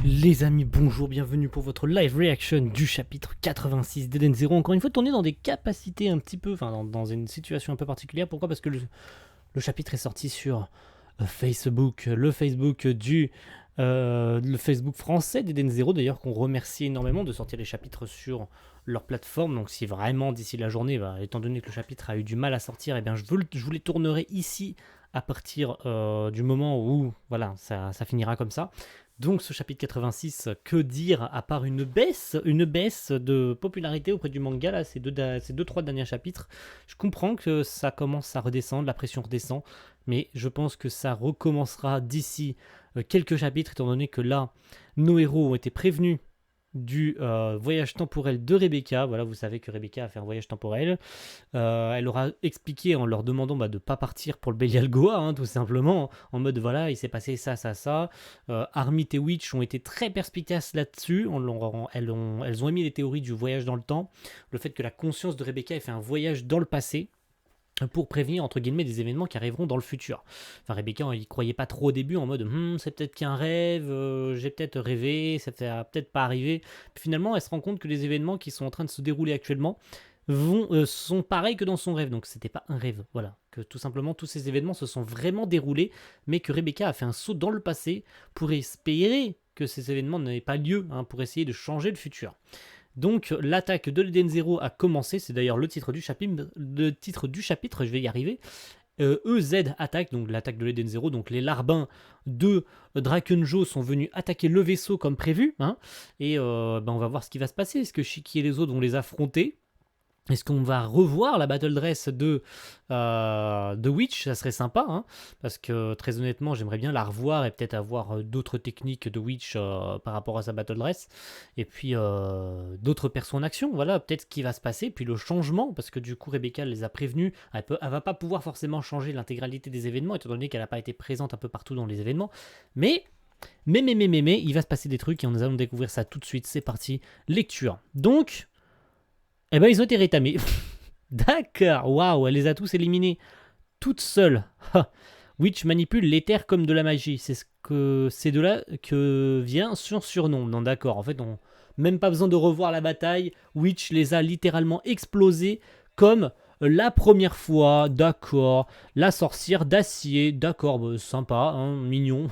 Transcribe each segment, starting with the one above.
Les amis, bonjour, bienvenue pour votre live reaction du chapitre 86 d'Eden Zero. Encore une fois, tourné dans des capacités un petit peu, enfin dans une situation un peu particulière. Pourquoi? Parce que le chapitre est sorti sur Facebook, le Facebook français d'Eden Zero, d'ailleurs qu'on remercie énormément de sortir les chapitres sur leur plateforme. Donc si vraiment d'ici la journée, étant donné que le chapitre a eu du mal à sortir, je vous les tournerai ici à partir du moment où voilà, ça finira comme ça. Donc ce chapitre 86, que dire à part une baisse de popularité auprès du manga là, ces deux trois derniers chapitres. Je comprends que ça commence à redescendre, la pression redescend, mais je pense que ça recommencera d'ici quelques chapitres, étant donné que là, nos héros ont été prévenus du voyage temporel de Rebecca. Voilà, vous savez que Rebecca a fait un voyage temporel. Elle aura expliqué en leur demandant de ne pas partir pour le Belial Goa, tout simplement, en mode voilà, il s'est passé ça, ça, ça. Armit et Witch ont été très perspicaces là-dessus. Elles ont émis les théories du voyage dans le temps, le fait que la conscience de Rebecca ait fait un voyage dans le passé pour prévenir entre guillemets des événements qui arriveront dans le futur. Enfin, Rebecca, il croyait pas trop au début, en mode c'est peut-être qu'un rêve, j'ai peut-être rêvé, ça va peut-être pas arriver. Puis finalement, elle se rend compte que les événements qui sont en train de se dérouler actuellement sont pareils que dans son rêve. Donc c'était pas un rêve, voilà. Que tout simplement tous ces événements se sont vraiment déroulés, mais que Rebecca a fait un saut dans le passé pour espérer que ces événements n'aient pas lieu, pour essayer de changer le futur. Donc l'attaque de l'Eden Zero a commencé, c'est d'ailleurs le titre du chapitre, je vais y arriver. EZ attaque, donc l'attaque de l'Eden Zero, donc les larbins de Drakenjo sont venus attaquer le vaisseau comme prévu, et on va voir ce qui va se passer. Est-ce que Shiki et les autres vont les affronter? Est-ce qu'on va revoir la Battle Dress de Witch? Ça serait sympa, parce que très honnêtement, j'aimerais bien la revoir et peut-être avoir d'autres techniques de Witch par rapport à sa Battle Dress. Et puis d'autres persos en action, voilà, peut-être ce qui va se passer. Puis le changement, parce que du coup, Rebecca les a prévenus. Elle va pas pouvoir forcément changer l'intégralité des événements, étant donné qu'elle n'a pas été présente un peu partout dans les événements. Mais, il va se passer des trucs et nous allons découvrir ça tout de suite. C'est parti, lecture. Donc. Eh ben, ils ont été rétamés. D'accord, waouh, elle les a tous éliminés. Toutes seules. Witch manipule l'éther comme de la magie. C'est de là que vient son surnom. Non, d'accord. En fait, même pas besoin de revoir la bataille. Witch les a littéralement explosés comme la première fois. D'accord. La sorcière d'acier. D'accord, sympa, mignon.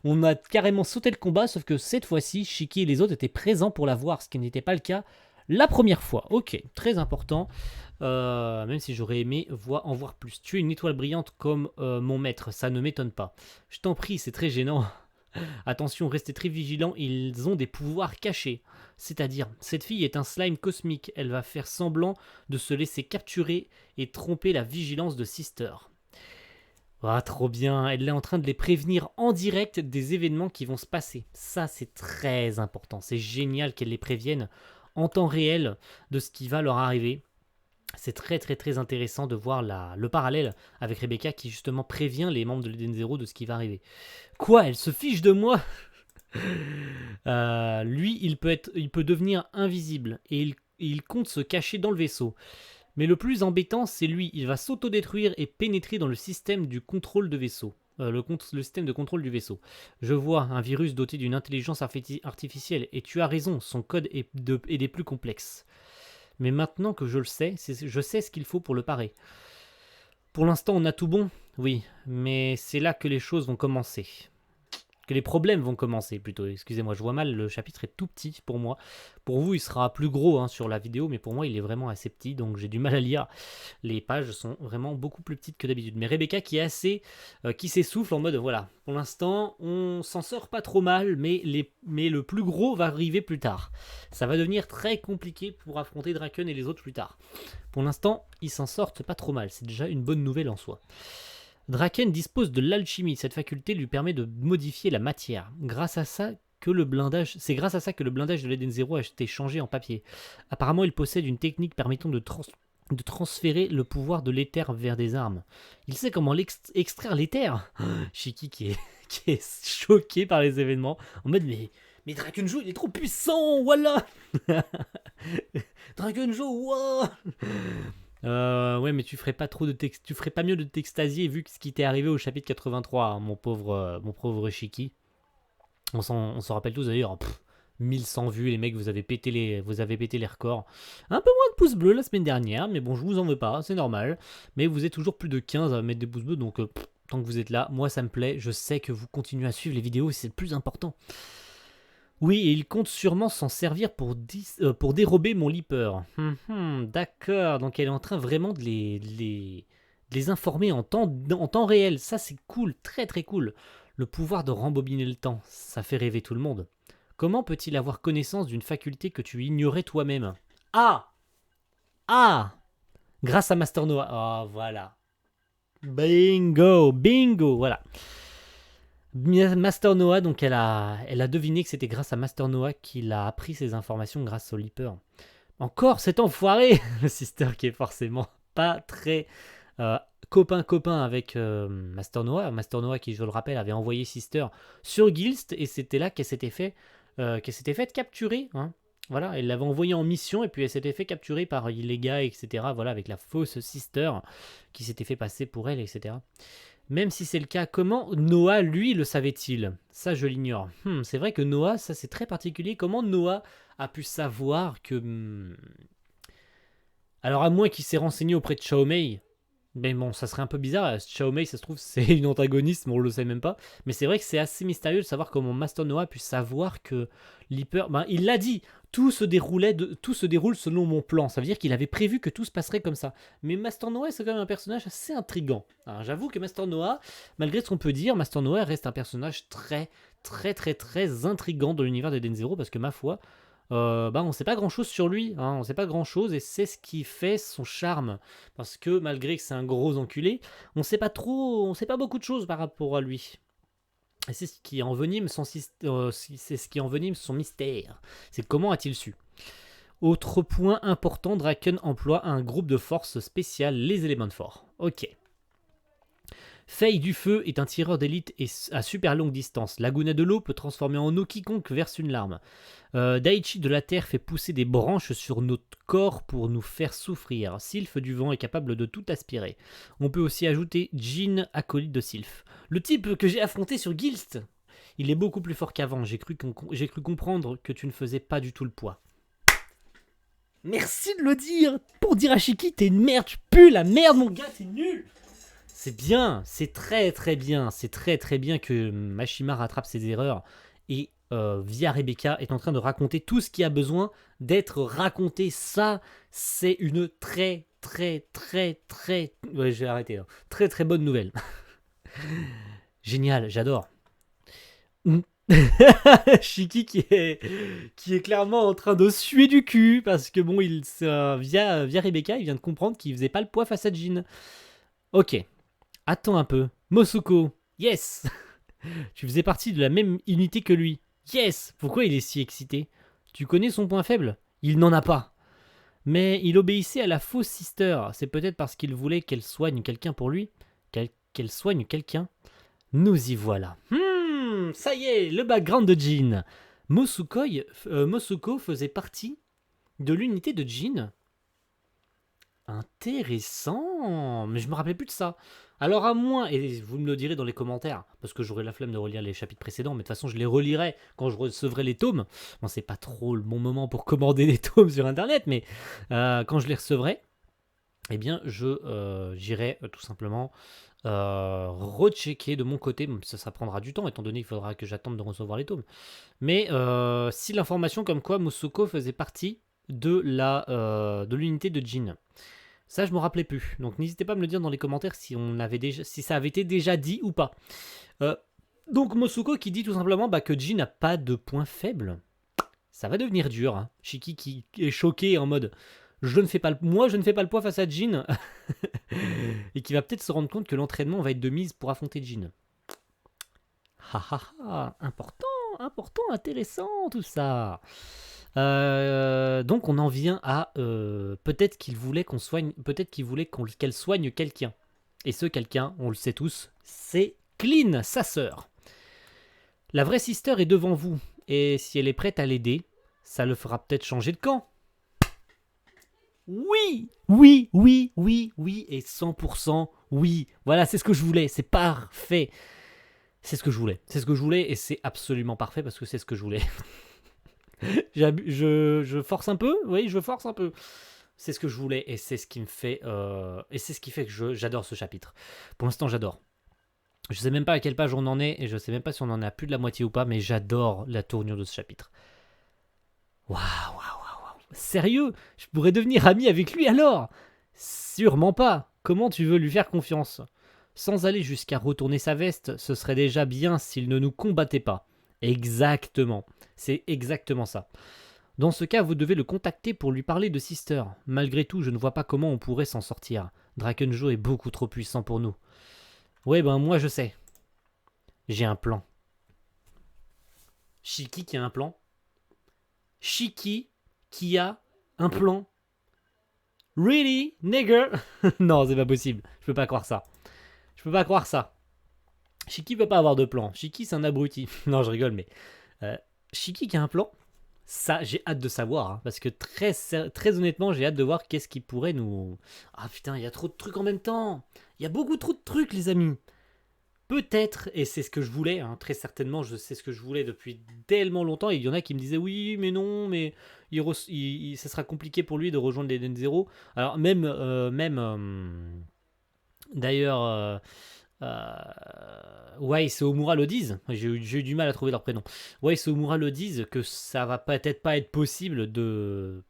On a carrément sauté le combat, sauf que cette fois-ci, Shiki et les autres étaient présents pour la voir, ce qui n'était pas le cas la première fois. Ok, très important. Même si j'aurais aimé en voir plus. Tu es une étoile brillante comme mon maître, ça ne m'étonne pas. Je t'en prie, c'est très gênant. Attention, restez très vigilants, ils ont des pouvoirs cachés. C'est-à-dire, cette fille est un slime cosmique. Elle va faire semblant de se laisser capturer et tromper la vigilance de Sister. Ah, trop bien. Elle est en train de les prévenir en direct des événements qui vont se passer. Ça, c'est très important. C'est génial qu'elle les prévienne en temps réel de ce qui va leur arriver. C'est très très très intéressant de voir le parallèle avec Rebecca qui justement prévient les membres de l'Eden Zero de ce qui va arriver. Quoi? Elle se fiche de moi? Lui, il peut devenir invisible et il compte se cacher dans le vaisseau. Mais le plus embêtant, c'est lui. Il va s'autodétruire et pénétrer dans le système du contrôle de vaisseau. Le système de contrôle du vaisseau. Je vois un virus doté d'une intelligence artificielle, et tu as raison, son code est des plus complexes. Mais maintenant que je le sais, je sais ce qu'il faut pour le parer. Pour l'instant, on a tout bon, oui, mais c'est là que les choses vont commencer. Que les problèmes vont commencer plutôt, excusez-moi, je vois mal, le chapitre est tout petit pour moi. Pour vous, il sera plus gros sur la vidéo, mais pour moi, il est vraiment assez petit, donc j'ai du mal à lire. Les pages sont vraiment beaucoup plus petites que d'habitude. Mais Rebecca qui s'essouffle en mode, voilà, pour l'instant, on s'en sort pas trop mal, mais le plus gros va arriver plus tard. Ça va devenir très compliqué pour affronter Draken et les autres plus tard. Pour l'instant, ils s'en sortent pas trop mal, c'est déjà une bonne nouvelle en soi. Draken dispose de l'alchimie. Cette faculté lui permet de modifier la matière. C'est grâce à ça que le blindage de l'Eden Zero a été changé en papier. Apparemment, il possède une technique permettant de transférer le pouvoir de l'éther vers des armes. Il sait comment extraire l'éther. Shiki qui est choqué par les événements. En mode, mais Drakenjo, il est trop puissant, voilà. Drakenjo, wow. Ouais, mais tu ferais pas mieux de t'extasier vu ce qui t'est arrivé au chapitre 83, mon pauvre Shiki. On s'en rappelle tous d'ailleurs. 1100 vues, les mecs, vous avez pété les records. Un peu moins de pouces bleus la semaine dernière, mais bon, je vous en veux pas, c'est normal. Mais vous êtes toujours plus de 15 à mettre des pouces bleus, donc tant que vous êtes là, moi ça me plaît. Je sais que vous continuez à suivre les vidéos, c'est le plus important. Oui, et il compte sûrement s'en servir pour dérober mon leaper. D'accord, donc elle est en train vraiment de les informer en temps réel. Ça, c'est cool, très très cool. Le pouvoir de rembobiner le temps, ça fait rêver tout le monde. Comment peut-il avoir connaissance d'une faculté que tu ignorais toi-même? Ah! Ah! Grâce à Master Noah. Ah, voilà. Bingo! Bingo! Voilà. Master Noah, donc elle a deviné que c'était grâce à Master Noah qu'il a appris ces informations grâce au Leaper. Encore cet enfoiré! Le Sister qui est forcément pas très euh, copain avec Master Noah. Master Noah qui, je le rappelle, avait envoyé Sister sur Gilst et c'était là qu'elle s'était fait capturer. Hein. Voilà, elle l'avait envoyée en mission et puis elle s'était fait capturer par Illega, etc. Voilà, avec la fausse Sister qui s'était fait passer pour elle, etc. Même si c'est le cas, comment Noah, lui, le savait-il? Ça, je l'ignore. C'est vrai que Noah, ça c'est très particulier. Comment Noah a pu savoir que... Alors à moins qu'il s'est renseigné auprès de Xiaomei, mais bon, ça serait un peu bizarre. Xiaomei, ça se trouve, c'est une antagoniste, mais on le sait même pas. Mais c'est vrai que c'est assez mystérieux de savoir comment Master Noah a pu savoir que Leaper... Ben, il l'a dit, tout se déroule selon mon plan. Ça veut dire qu'il avait prévu que tout se passerait comme ça. Mais Master Noah, c'est quand même un personnage assez intriguant. Alors, j'avoue que Master Noah, malgré ce qu'on peut dire, Master Noah reste un personnage très, très, très, très intriguant dans l'univers d'Eden Zero, parce que ma foi, on ne sait pas grand chose sur lui, hein, on ne sait pas grand chose et c'est ce qui fait son charme. Parce que malgré que c'est un gros enculé, on sait pas trop, on sait pas beaucoup de choses par rapport à lui. Et c'est ce qui envenime son mystère. C'est comment a-t-il su? Autre point important, Draken emploie un groupe de forces spéciales, les éléments forts. Ok. Faye du feu est un tireur d'élite et à super longue distance. Laguna de l'eau peut transformer en eau quiconque verse une larme. Daichi de la terre fait pousser des branches sur notre corps pour nous faire souffrir. Sylph du vent est capable de tout aspirer. On peut aussi ajouter Jin, acolyte de Sylph. Le type que j'ai affronté sur Gilst, il est beaucoup plus fort qu'avant. J'ai cru comprendre que tu ne faisais pas du tout le poids. Merci de le dire. Pour dire à Shiki, t'es une merde, tu pues la merde mon gars, t'es nul. C'est bien, c'est très très bien, c'est très très bien que Mashima rattrape ses erreurs et via Rebecca est en train de raconter tout ce qui a besoin d'être raconté. Ça, c'est une très très très très... Ouais, je vais arrêter là. Très très bonne nouvelle. Génial, j'adore. Shiki qui est clairement en train de suer du cul parce que bon, via Rebecca, il vient de comprendre qu'il faisait pas le poids face à Jin. Ok. Attends un peu. Mosuko, yes. Tu faisais partie de la même unité que lui. Yes. Pourquoi il est si excité? Tu connais son point faible? Il n'en a pas. Mais il obéissait à la fausse sister. C'est peut-être parce qu'il voulait qu'elle soigne quelqu'un pour lui. Qu'elle soigne quelqu'un. Nous y voilà. Ça y est, le background de Jin. Mosuko faisait partie de l'unité de Jin. Intéressant. Mais je me rappelais plus de ça. Alors à moins, et vous me le direz dans les commentaires, parce que j'aurai la flemme de relire les chapitres précédents, mais de toute façon je les relirai quand je recevrai les tomes. Bon, c'est pas trop le bon moment pour commander des tomes sur internet, mais quand je les recevrai, eh bien j'irai tout simplement rechecker de mon côté. Ça prendra du temps, étant donné qu'il faudra que j'attende de recevoir les tomes. Mais si l'information comme quoi Musuko faisait partie de l'unité de Jin. Ça, je me rappelais plus. Donc, n'hésitez pas à me le dire dans les commentaires si ça avait été déjà dit ou pas. Donc, Mosuko qui dit tout simplement que Jin n'a pas de point faible. Ça va devenir dur. Hein. Shiki qui est choqué en mode je ne fais pas le poids face à Jin. Et qui va peut-être se rendre compte que l'entraînement va être de mise pour affronter Jin. Important, intéressant tout ça. Donc on en vient à peut-être qu'il voulait qu'elle soigne quelqu'un. Et ce quelqu'un, on le sait tous, c'est Clean, sa sœur. La vraie sister est devant vous, et si elle est prête à l'aider, ça le fera peut-être changer de camp. Oui, et 100% oui. Voilà, c'est ce que je voulais, c'est parfait. C'est ce que je voulais. C'est ce que je voulais et c'est absolument parfait parce que c'est ce que je voulais. Je force un peu, oui, je force un peu. C'est ce que je voulais et c'est ce qui me fait et c'est ce qui fait que j'adore ce chapitre. Pour l'instant, j'adore. Je sais même pas à quelle page on en est et je sais même pas si on en est à plus de la moitié ou pas, mais j'adore la tournure de ce chapitre. Waouh, waouh, waouh, waouh. Sérieux, je pourrais devenir ami avec lui alors? Sûrement pas. Comment tu veux lui faire confiance? Sans aller jusqu'à retourner sa veste, ce serait déjà bien s'il ne nous combattait pas. Exactement. C'est exactement ça. Dans ce cas, vous devez le contacter pour lui parler de Sister. Malgré tout, je ne vois pas comment on pourrait s'en sortir. Drakenjo est beaucoup trop puissant pour nous. Ouais, ben moi je sais. J'ai un plan. Shiki qui a un plan. Shiki qui a un plan. Really, nigger? Non, c'est pas possible. Je peux pas croire ça. Je peux pas croire ça. Shiki peut pas avoir de plan. Shiki, c'est un abruti. Non, je rigole, mais... Shiki qui a un plan? Ça, j'ai hâte de savoir. Hein, parce que très honnêtement, j'ai hâte de voir qu'est-ce qui pourrait nous... Ah putain, il y a trop de trucs en même temps. Il y a beaucoup trop de trucs, les amis. Peut-être, et c'est ce que je voulais, hein, très certainement, je sais ce que je voulais depuis tellement longtemps. Et il y en a qui me disaient oui, mais non, mais ça sera compliqué pour lui de rejoindre l'Eden Zero. Alors, d'ailleurs, Weiss et Omura le disent. J'ai eu du mal à trouver leur prénom. Weiss et Omura le disent que ça va peut-être pas être possible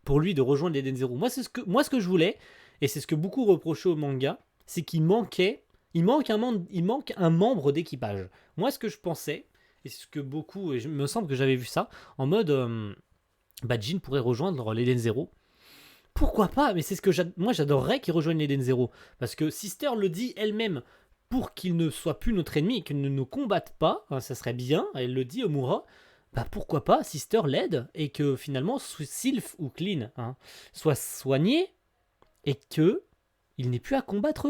pour lui de rejoindre l'Eden Zero. Moi, ce que je voulais, et c'est ce que beaucoup reprochaient au manga, c'est qu'il manquait. Il manque un membre d'équipage. Moi, ce que je pensais, et ce que beaucoup, et il me semble que j'avais vu ça, en mode, Jin pourrait rejoindre l'Eden Zero. Pourquoi pas? Mais c'est ce que moi j'adorerais qu'il rejoigne l'Eden Zero. Parce que Sister le dit elle-même, pour qu'il ne soit plus notre ennemi et qu'il ne nous combatte pas, hein, ça serait bien, elle le dit Omura, bah pourquoi pas Sister l'aide et que finalement Sylph ou Clean hein, soit soigné et que il n'ait plus à combattre...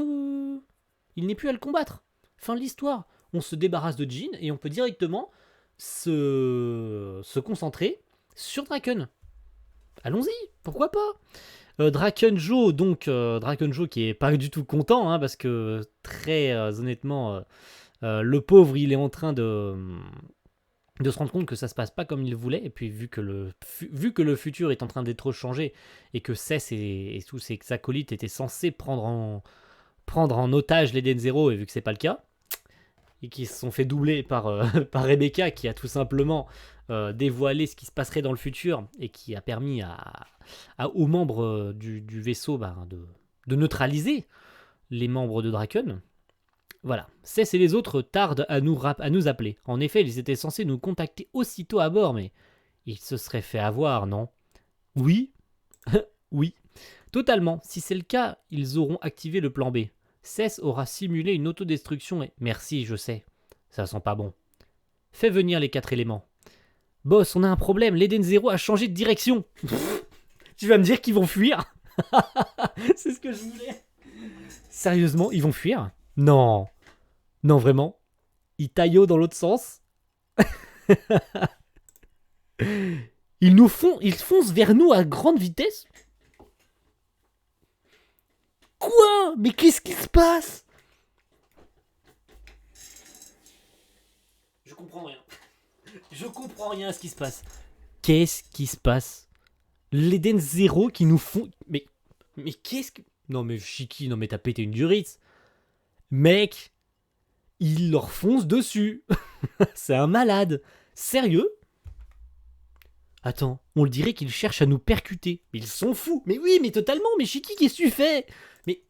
Il n'est plus à le combattre. Fin de l'histoire. On se débarrasse de Jin et on peut directement se concentrer sur Draken. Allons-y, pourquoi pas Drakenjo, donc Drakenjo qui est pas du tout content, hein, parce que très honnêtement, le pauvre il est en train de se rendre compte que ça se passe pas comme il voulait, et puis vu que le futur est en train d'être changé, et que Cess et tous ses acolytes étaient censés prendre en otage l'Eden Zero, et vu que c'est pas le cas, et qui se sont fait doubler par Rebecca, qui a tout simplement dévoilé ce qui se passerait dans le futur, et qui a permis aux membres du vaisseau de neutraliser les membres de Draken. Voilà, Cess et les autres tardent à nous appeler. En effet, ils étaient censés nous contacter aussitôt à bord, mais ils se seraient fait avoir, non? Oui. Oui. Totalement. Si c'est le cas, ils auront activé le plan B. Cess aura simulé une autodestruction et... Merci, je sais. Ça sent pas bon. Fais venir les 4 éléments. Boss, on a un problème. L'Eden Zero a changé de direction. Tu vas me dire qu'ils vont fuir? C'est ce que je voulais. Sérieusement, ils vont fuir? Non. Non, vraiment. Ils taillent dans l'autre sens. Ils foncent vers nous à grande vitesse. Quoi? Mais qu'est-ce qui se passe? Je comprends rien. Je comprends rien à ce qui se passe. Qu'est-ce qui se passe? L'Eden Zero qui nous font... Mais qu'est-ce que... Non mais Shiki, non mais t'as pété une durite. Mec, il leur fonce dessus. C'est un malade. Sérieux? Attends, on le dirait qu'ils cherchent à nous percuter. Mais ils sont fous. Mais oui, mais totalement. Mais Shiki, qu'est-ce que tu fais? Mais...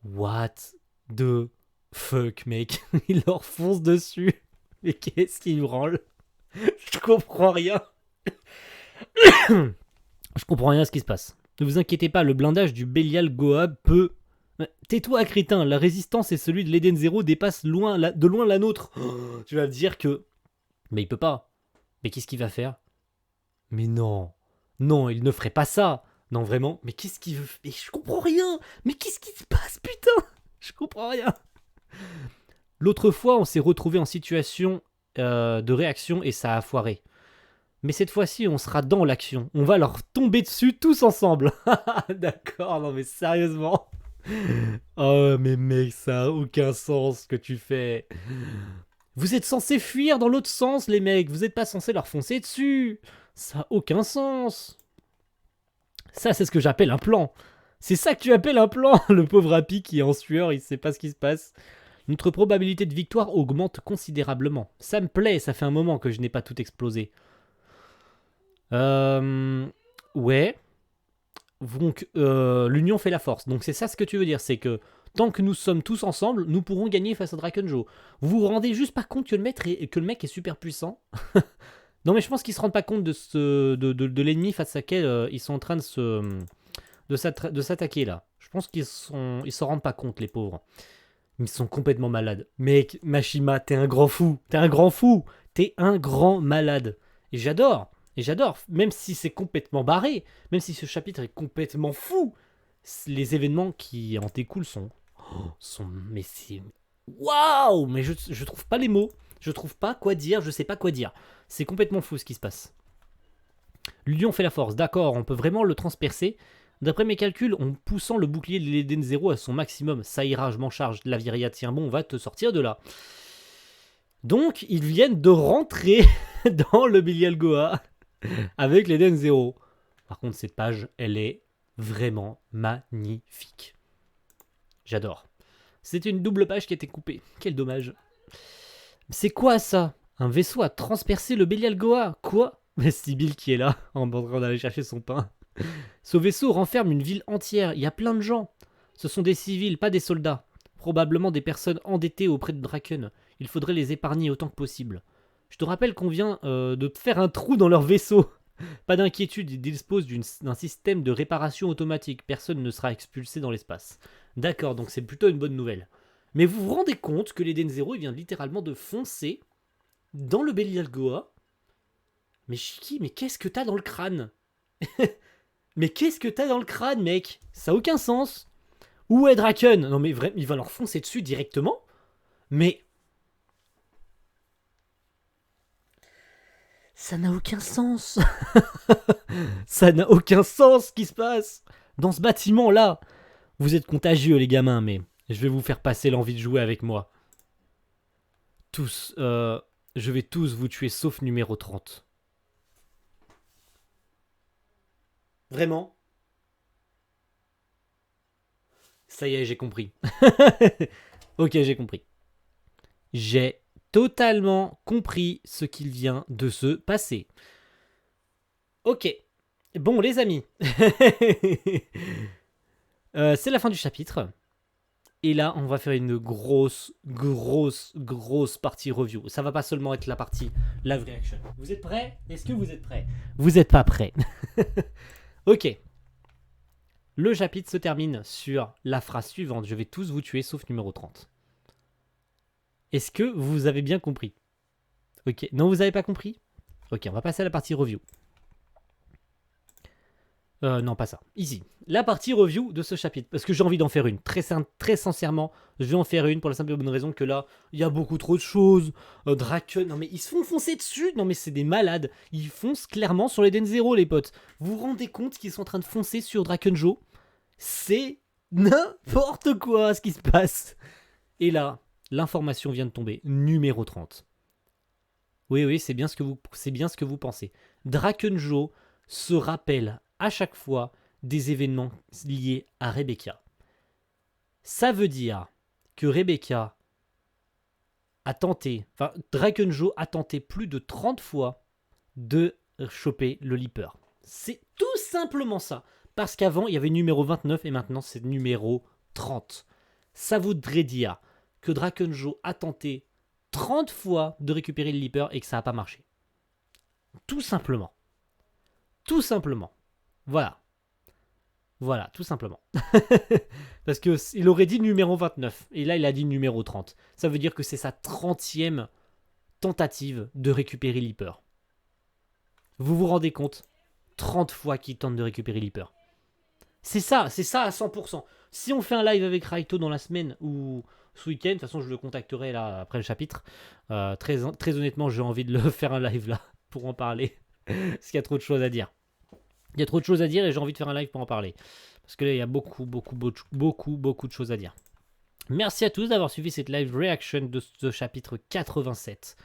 What the fuck, mec? Il leur fonce dessus. Mais qu'est-ce qui branle? Je comprends rien. Je comprends rien à ce qui se passe. Ne vous inquiétez pas, le blindage du Belial Goab peut... Tais-toi, crétin, la résistance et celui de l'Eden Zero dépassent de loin la nôtre. Oh, tu vas me dire que... Mais il peut pas. Mais qu'est-ce qu'il va faire? Mais non. Non, il ne ferait pas ça. Non, vraiment. Mais qu'est-ce qu'il veut... Mais je comprends rien. Mais qu'est-ce qui se passe, putain? Je comprends rien. L'autre fois, on s'est retrouvé en situation de réaction et ça a foiré. Mais cette fois-ci, on sera dans l'action. On va leur tomber dessus tous ensemble. D'accord, non mais sérieusement. Oh, mais mec, ça a aucun sens ce que tu fais. Vous êtes censés fuir dans l'autre sens, les mecs. Vous n'êtes pas censés leur foncer dessus. Ça a aucun sens. Ça, c'est ce que j'appelle un plan. C'est ça que tu appelles un plan. Le pauvre Happy qui est en sueur, il sait pas ce qui se passe. Notre probabilité de victoire augmente considérablement. Ça me plaît, ça fait un moment que je n'ai pas tout explosé. Ouais. Donc, l'union fait la force. Donc, c'est ça ce que tu veux dire. C'est que tant que nous sommes tous ensemble, nous pourrons gagner face à Drakenjo. Vous vous rendez juste pas compte que que le mec est super puissant. Non, mais je pense qu'ils se rendent pas compte de l'ennemi face à laquelle ils sont en train de s'attaquer là. Je pense ils s'en rendent pas compte, les pauvres. Ils sont complètement malades. Mec, Mashima, t'es un grand fou. T'es un grand fou. T'es un grand malade. Et j'adore. Et j'adore. Même si c'est complètement barré. Même si ce chapitre est complètement fou. Les événements qui en découlent sont mais c'est... Waouh. Mais je trouve pas les mots. Je trouve pas quoi dire. Je sais pas quoi dire. C'est complètement fou ce qui se passe. L'union fait la force. D'accord, on peut vraiment le transpercer. D'après mes calculs, en poussant le bouclier de l'Eden 0 à son maximum, ça ira, je m'en charge. La Viria, tiens bon, on va te sortir de là. Donc, ils viennent de rentrer dans le Bilial Goa avec l'Eden 0. Par contre, cette page, elle est vraiment magnifique. J'adore. C'était une double page qui a été coupée. Quel dommage. C'est quoi ça? Un vaisseau a transpercé le Belial Goa? Quoi? Mais Sibyl qui est là, en train d'aller chercher son pain. Ce vaisseau renferme une ville entière, il y a plein de gens. Ce sont des civils, pas des soldats. Probablement des personnes endettées auprès de Draken. Il faudrait les épargner autant que possible. Je te rappelle qu'on vient de faire un trou dans leur vaisseau. Pas d'inquiétude, ils disposent d'un système de réparation automatique. Personne ne sera expulsé dans l'espace. D'accord, donc c'est plutôt une bonne nouvelle. Mais vous vous rendez compte que l'Eden Zero, il vient littéralement de foncer dans le Belial Goa? Mais Shiki, mais qu'est-ce que t'as dans le crâne? Mais qu'est-ce que t'as dans le crâne, mec? Ça a aucun sens. Où est Draken? Non mais vraiment, il va leur foncer dessus directement? Mais... ça n'a aucun sens. Ça n'a aucun sens ce qui se passe dans ce bâtiment-là. Vous êtes contagieux, les gamins, mais je vais vous faire passer l'envie de jouer avec moi. Tous, je vais tous vous tuer sauf numéro 30. Vraiment? Ça y est, j'ai compris. Ok, j'ai compris. J'ai totalement compris ce qu'il vient de se passer. Ok. Bon, les amis. C'est la fin du chapitre. Et là, on va faire une grosse partie review. Ça va pas seulement être la partie live reaction. Vous êtes prêts? Est-ce que vous êtes prêts? Vous n'êtes pas prêts. Ok. Le chapitre se termine sur la phrase suivante. Je vais tous vous tuer sauf numéro 30. Est-ce que vous avez bien compris? Ok. Non, vous n'avez pas compris? Ok, on va passer à la partie review. Non, pas ça. Ici. La partie review de ce chapitre. Parce que j'ai envie d'en faire une. Très sincèrement, je vais en faire une pour la simple et bonne raison que là, il y a beaucoup trop de choses. Draken, non mais ils se font foncer dessus. Non mais c'est des malades. Ils foncent clairement sur l'Eden Zero, les potes. Vous vous rendez compte qu'ils sont en train de foncer sur Drakenjo? C'est n'importe quoi ce qui se passe. Et là, l'information vient de tomber. Numéro 30. Oui, c'est bien ce que vous pensez. Drakenjo se rappelle à chaque fois des événements liés à Rebecca. Ça veut dire que Rebecca a tenté, enfin Drakenjo a tenté plus de 30 fois de choper le Leaper. C'est tout simplement ça. Parce qu'avant, il y avait numéro 29 et maintenant c'est numéro 30. Ça voudrait dire que Drakenjo a tenté 30 fois de récupérer le Leaper et que ça n'a pas marché. Tout simplement. Tout simplement. Voilà. Voilà, tout simplement. Parce qu'il aurait dit numéro 29. Et là, il a dit numéro 30. Ça veut dire que c'est sa 30e tentative de récupérer Leaper. Vous vous rendez compte? 30 fois qu'il tente de récupérer Leaper. C'est ça à 100%. Si on fait un live avec Raito dans la semaine ou ce week-end, de toute façon, je le contacterai là après le chapitre. Très honnêtement, j'ai envie de le faire un live là pour en parler. Parce qu'il y a trop de choses à dire. Il y a trop de choses à dire et j'ai envie de faire un live pour en parler. parce que là, il y a beaucoup de choses à dire. Merci à tous d'avoir suivi cette live reaction de ce chapitre 86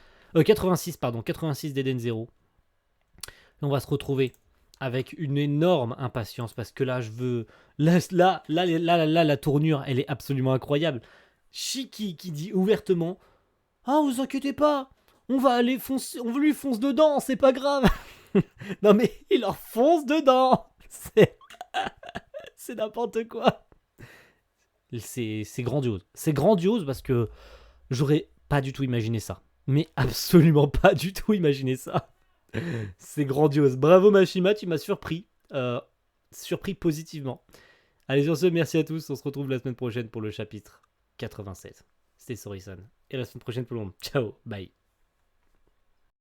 d'Eden Zero. On va se retrouver avec une énorme impatience parce que là, je veux. Là, la tournure, elle est absolument incroyable. Shiki qui dit ouvertement: ah, vous inquiétez pas, on va lui fonce dedans, c'est pas grave. Non, mais il leur fonce dedans. C'est n'importe quoi. C'est grandiose. C'est grandiose parce que j'aurais pas du tout imaginé ça. Mais absolument pas du tout imaginé ça. C'est grandiose. Bravo Mashima, tu m'as surpris. Surpris positivement. Allez, sur ce, merci à tous. On se retrouve la semaine prochaine pour le chapitre 87. C'était Sorisan. Et la semaine prochaine pour le monde. Ciao, bye.